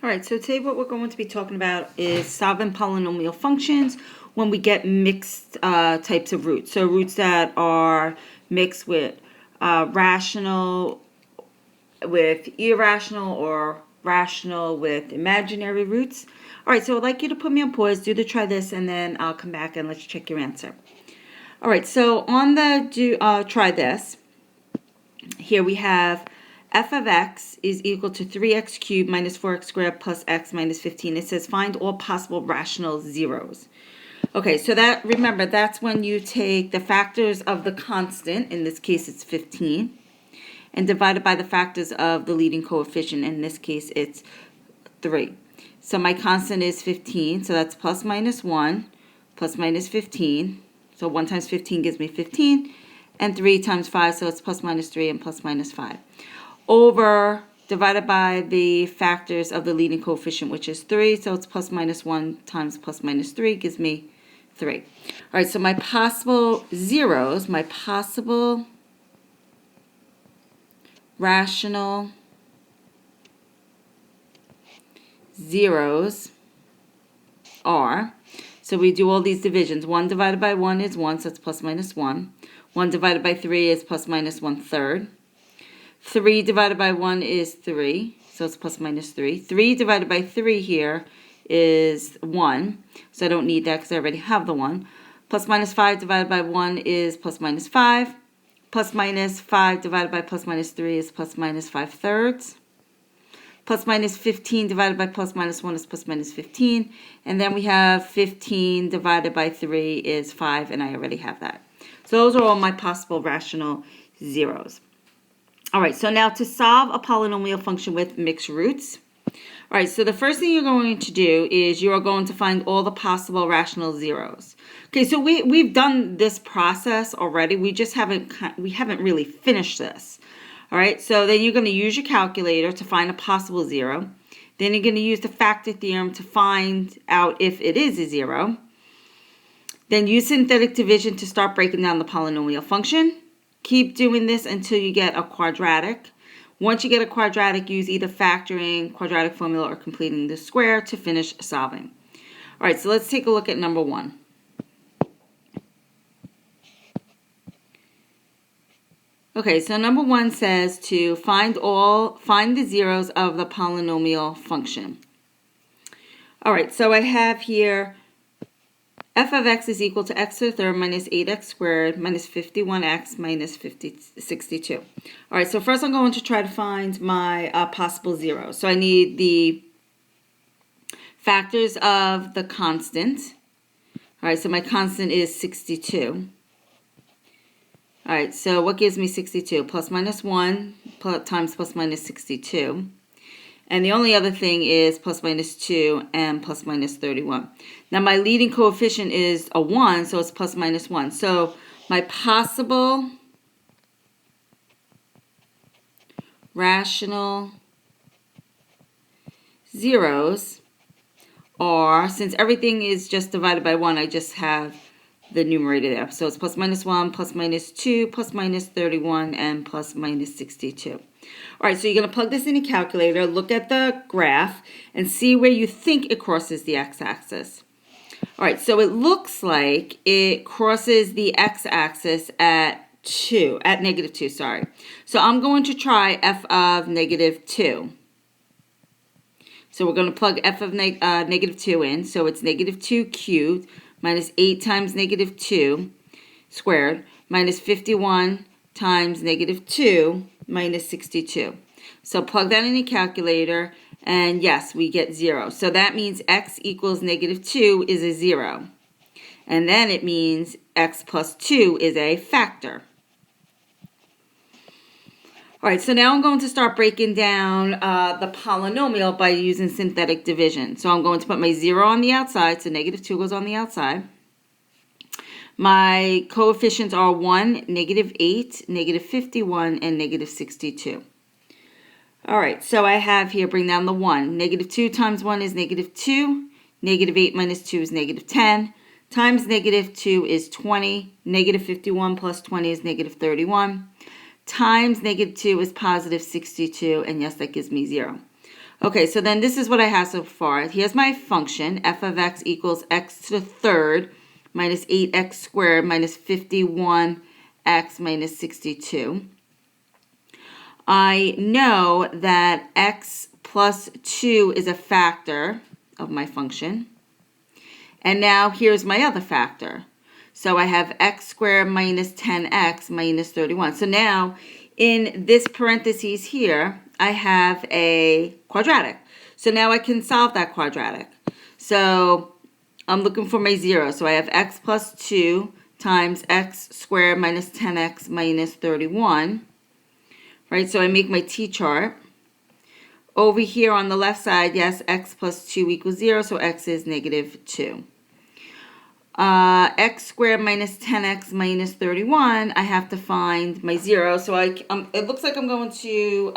All right, so today what we're going to be talking about is solving polynomial functions when we get mixed types of roots. So roots that are mixed with rational with irrational or rational with imaginary roots. All right, so I'd like you to put me on pause, do the try this, and then I'll come back and let's check your answer. All right, so on the try this, here we have f of x is equal to 3x cubed minus 4x squared plus x minus 15. It says find all possible rational zeros. Okay, so that, remember, that's when you take the factors of the constant, in this case it's 15, and divide it by the factors of the leading coefficient, in this case it's 3. So my constant is 15, so that's plus minus 1, plus minus 15. So 1 times 15 gives me 15, and 3 times 5, so it's plus minus 3 and plus minus 5. Over, divided by the factors of the leading coefficient, which is 3, so it's plus minus 1 times plus minus 3 gives me 3. All right, so my possible zeros, my possible rational zeros are, so we do all these divisions. 1 divided by 1 is 1, so it's plus minus 1. 1 divided by 3 is plus minus 1/3. 3 divided by 1 is 3, so it's plus minus 3. 3 divided by 3 here is 1, so I don't need that because I already have the 1. Plus minus 5 divided by 1 is plus minus 5. Plus minus 5 divided by plus minus 3 is plus minus 5/3. Plus minus 15 divided by plus minus 1 is plus minus 15. And then we have 15 divided by 3 is 5, and I already have that. So those are all my possible rational zeros. All right, so now to solve a polynomial function with mixed roots. All right, so the first thing you're going to do is you are going to find all the possible rational zeros. Okay, so we've done this process already. We just haven't really finished this. All right, so then you're going to use your calculator to find a possible zero. Then you're going to use the factor theorem to find out if it is a zero. Then use synthetic division to start breaking down the polynomial function. Keep doing this until you get a quadratic. Once you get a quadratic, use either factoring, quadratic formula, or completing the square to finish solving. All right, so let's take a look at number 1. Okay, so number 1 says to find the zeros of the polynomial function. All right, so I have here f of x is equal to x to the third minus 8x squared minus 51x minus 62. All right, so first I'm going to try to find my possible zeros. So I need the factors of the constant. All right, so my constant is 62. All right, so what gives me 62? Plus minus 1 times plus minus 62. And the only other thing is plus minus 2 and plus minus 31. Now my leading coefficient is a 1, so it's plus minus 1. So my possible rational zeros are, since everything is just divided by 1, I just have the numerator there. So it's plus minus 1, plus minus 2, plus minus 31, and plus minus 62. All right, so you're going to plug this in a calculator, look at the graph, and see where you think it crosses the x-axis. All right, so it looks like it crosses the x-axis at negative 2, sorry. So I'm going to try f of negative 2. So we're going to plug f of negative 2 in. So it's negative 2 cubed minus 8 times negative 2 squared minus 51 times negative 2 minus 62. So plug that in a calculator, and yes, we get 0. So that means x equals negative 2 is a 0. And then it means x plus 2 is a factor. All right, so now I'm going to start breaking down the polynomial by using synthetic division. So I'm going to put my 0 on the outside, so negative 2 goes on the outside. My coefficients are 1, negative 8, negative 51, and negative 62. All right, so I have here, bring down the 1. Negative 2 times 1 is negative 2. Negative 8 minus 2 is negative 10. Times negative 2 is 20. Negative 51 plus 20 is negative 31. Times negative 2 is positive 62, and yes, that gives me 0. Okay, so then this is what I have so far. Here's my function, f of x equals x to the third minus 8x squared minus 51x minus 62. I know that x plus 2 is a factor of my function. And now here's my other factor. So I have x squared minus 10x minus 31. So now in this parentheses here, I have a quadratic. So now I can solve that quadratic. So I'm looking for my zero. So I have x plus 2 times x squared minus 10x minus 31. Right, so I make my t-chart. Over here on the left side, yes, x plus 2 equals 0, so x is negative 2. X squared minus 10x minus 31, I have to find my 0. So it looks like I'm going to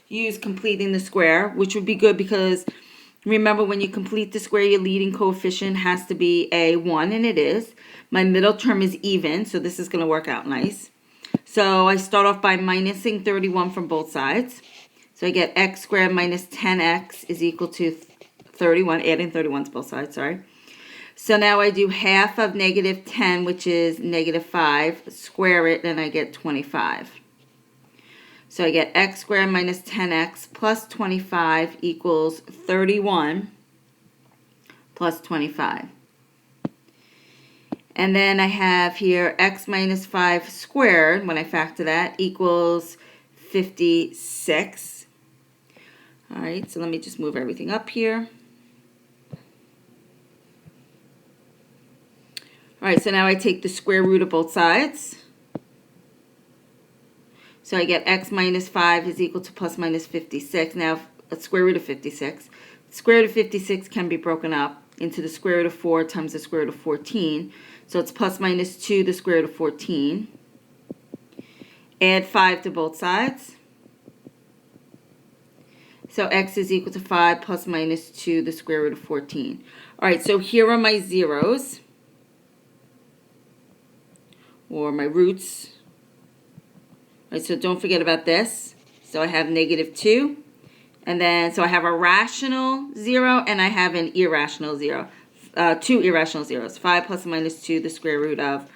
use completing the square, which would be good because remember when you complete the square, your leading coefficient has to be a 1, and it is. My middle term is even, so this is going to work out nice. So I start off by minusing 31 from both sides. So I get x squared minus 10x is equal to 31, adding 31 to both sides, sorry. So now I do half of negative 10, which is negative 5, square it, and I get 25. So I get x squared minus 10x plus 25 equals 31 plus 25. And then I have here x minus 5 squared, when I factor that, equals 56. All right, so let me just move everything up here. All right, so now I take the square root of both sides. So I get x minus 5 is equal to plus minus 56. Now, a square root of 56. The square root of 56 can be broken up into the square root of 4 times the square root of 14. So it's plus minus 2 the square root of 14. Add 5 to both sides. So x is equal to 5 plus minus 2 the square root of 14. All right, so here are my zeros, or my roots. All right, so don't forget about this. So I have negative 2. And then, so I have a rational 0 and I have an irrational 0. 2 irrational zeros. 5 plus or minus 2, the square root of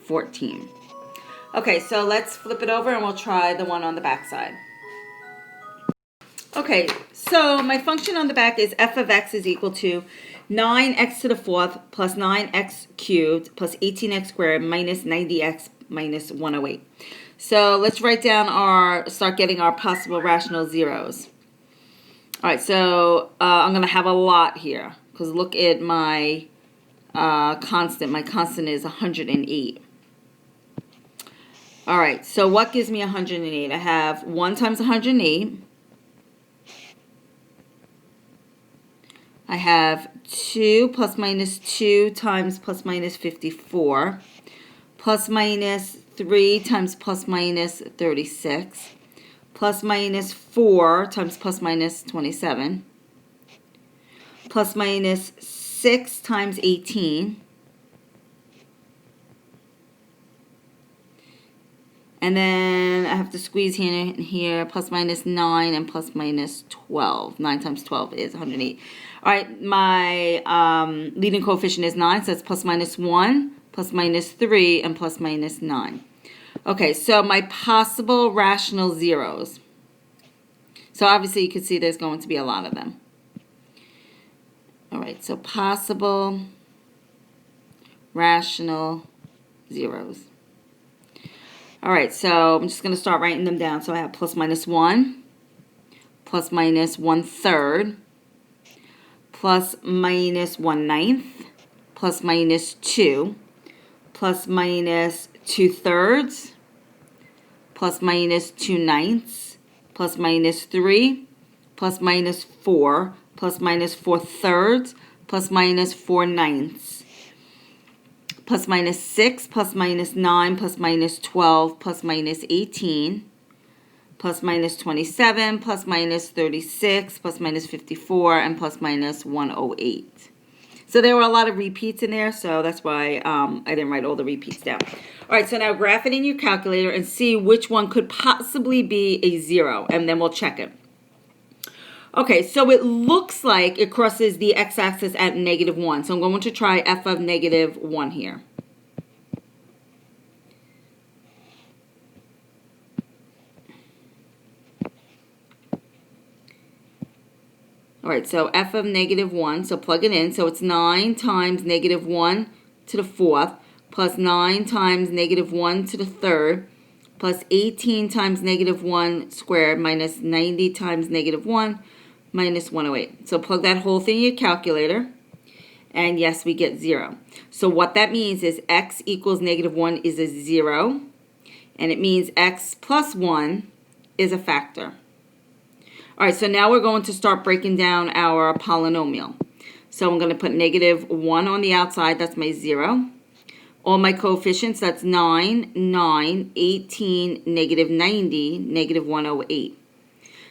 14. Okay, so let's flip it over and we'll try the one on the back side. Okay, so my function on the back is f of x is equal to 9x to the fourth plus 9x cubed plus 18x squared minus 90x minus 108. So let's write down start getting our possible rational zeros. All right, so I'm going to have a lot here because look at my constant. My constant is 108. All right, so what gives me 108? I have 1 times 108. I have 2 plus minus 2 times plus minus 54, plus minus 3 times plus minus 36, plus minus 4 times plus minus 27, plus minus 6 times 18, and then I have to squeeze here and here, plus minus 9 and plus minus 12. 9 times 12 is 108. All right, my leading coefficient is 9, so that's plus minus 1, plus minus 3, and plus minus 9. Okay, so my possible rational zeros. So obviously you can see there's going to be a lot of them. All right, so possible rational zeros. All right, so I'm just going to start writing them down. So I have plus minus 1, plus minus 1/3, plus minus 1/9, plus minus 2, plus minus 2/3, plus minus 2/9, plus minus 3, plus minus 4, plus minus 4/3, plus minus 4/9, plus minus 6, plus minus 9, plus minus 12, plus minus 18, plus minus 27, plus minus 36, plus minus 54, and plus minus 108. So there were a lot of repeats in there, so that's why I didn't write all the repeats down. All right, so now graph it in your calculator and see which one could possibly be a 0, and then we'll check it. Okay, so it looks like it crosses the x-axis at -1. So I'm going to try f of -1 here. All right, so f of -1, so plug it in. So it's 9 times -1 to the 4th plus 9 times -1 to the 3rd plus 18 times -1 squared minus 90 times -1 minus 108. So plug that whole thing in your calculator, and yes, we get 0. So what that means is x equals -1 is a 0, and it means x plus 1 is a factor. All right, so now we're going to start breaking down our polynomial. So I'm going to put -1 on the outside, that's my 0. All my coefficients, that's 9, 9, 18, -90, -108.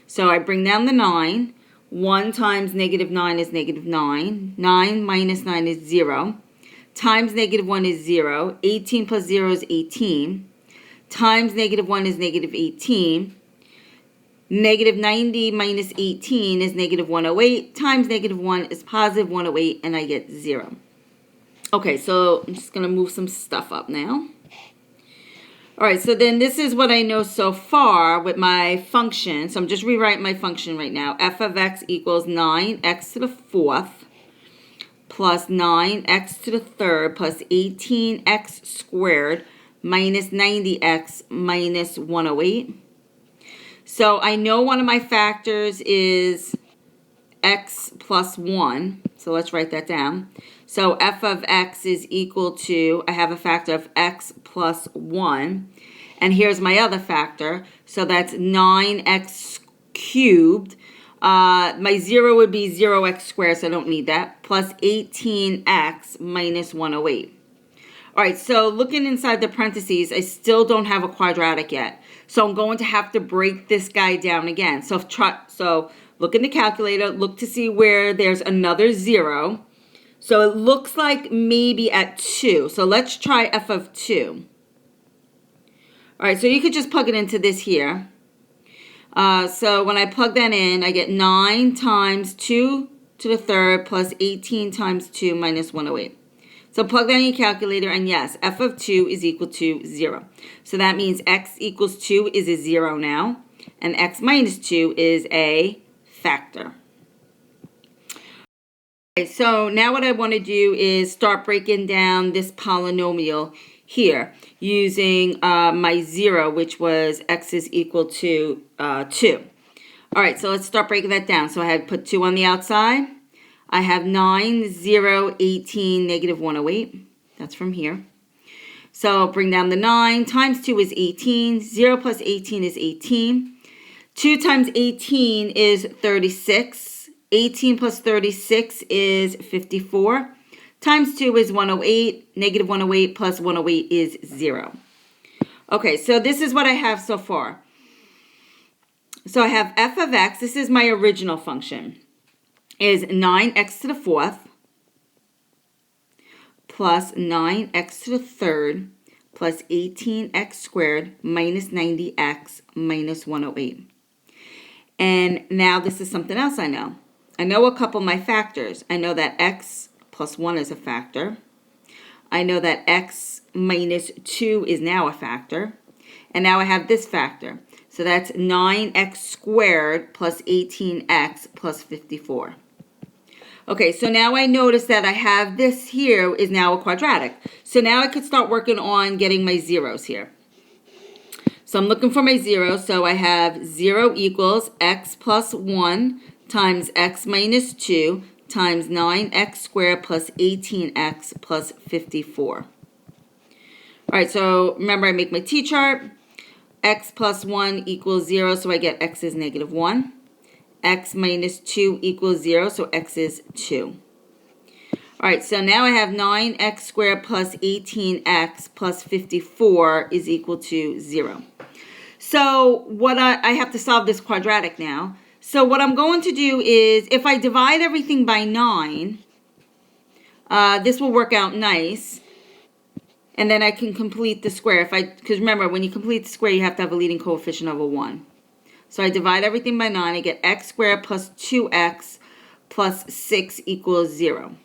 So I bring down the 9. 1 times -9 is -9. 9 minus 9 is 0. Times -1 is 0. 18 plus 0 is 18. Times -1 is -18. -90 minus 18 is -108. Times -1 is positive 108, and I get 0. Okay, so I'm just going to move some stuff up now. All right, so then this is what I know so far with my function. So I'm just rewriting my function right now. F of x equals 9x to the 4th plus 9x to the 3rd plus 18x squared minus 90x minus 108. So I know one of my factors is x plus 1. So let's write that down. So f of x is equal to, I have a factor of x plus 1. And here's my other factor. So that's 9x cubed. My 0 would be 0x squared, so I don't need that. Plus 18x minus 108. All right, so looking inside the parentheses, I still don't have a quadratic yet. So I'm going to have to break this guy down again. So look in the calculator, look to see where there's another 0. So it looks like maybe at 2. So let's try f of 2. All right, so you could just plug it into this here. So when I plug that in, I get 9 times 2 to the 3rd plus 18 times 2 minus 108. So plug that in your calculator, and yes, f of 2 is equal to 0. So that means x equals 2 is a 0 now, and x minus 2 is a factor. Okay, so now what I want to do is start breaking down this polynomial here using my 0, which was x is equal to 2. All right, so let's start breaking that down. So I had put 2 on the outside. I have 9, 0, 18, -108. That's from here. So bring down the 9. Times 2 is 18. 0 plus 18 is 18. 2 times 18 is 36. 18 plus 36 is 54. Times 2 is 108. -108 plus 108 is 0. Okay, so this is what I have so far. So I have f of x. This is my original function. Is 9x to the 4th plus 9x to the 3rd plus 18x squared minus 90x minus 108. And now this is something else I know. I know a couple of my factors. I know that x plus 1 is a factor. I know that x minus 2 is now a factor. And now I have this factor. So that's 9x squared plus 18x plus 54. Okay, so now I notice that I have this here is now a quadratic. So now I could start working on getting my zeros here. So I'm looking for my zeros. So I have 0 equals x plus 1 times x minus 2 times 9x squared plus 18x plus 54. All right, so remember I make my t-chart. X plus 1 equals 0, so I get x is -1. X minus 2 equals 0, so x is 2. All right, so now I have 9x squared plus 18x plus 54 is equal to 0. So what I have to solve this quadratic now. So what I'm going to do is, if I divide everything by 9, this will work out nice. And then I can complete the square. Because remember, when you complete the square, you have to have a leading coefficient of a 1. So I divide everything by 9. I get x squared plus 2x plus 6 equals 0.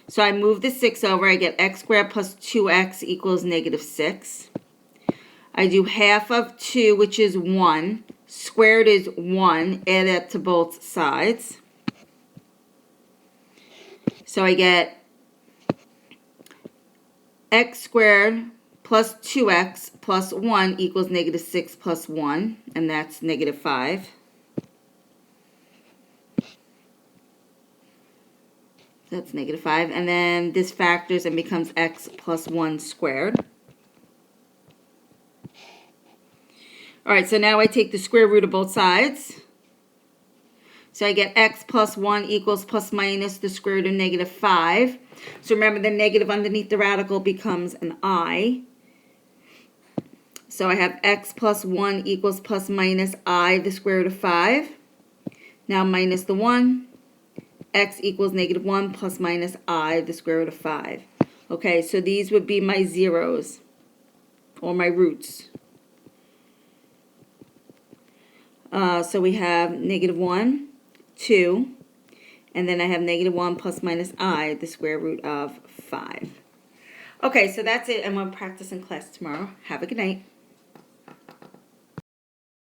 So I move the 6 over. I get x squared plus 2x equals negative 6. I do half of 2, which is 1. Squared is 1. Add that to both sides. So I get x squared plus 2x plus 1 equals negative 6 plus 1, and that's negative 5. That's negative 5. And then this factors and becomes x plus 1 squared. All right, so now I take the square root of both sides. So I get x plus 1 equals plus minus the square root of negative 5. So remember, the negative underneath the radical becomes an I. So I have x plus 1 equals plus minus I, the square root of 5. Now minus the 1. X equals negative 1 plus minus I, the square root of 5. Okay, so these would be my zeros, or my roots. So we have negative 1, 2, and then I have negative 1 plus minus I, the square root of 5. Okay, so that's it, and we'll practice in class tomorrow. Have a good night.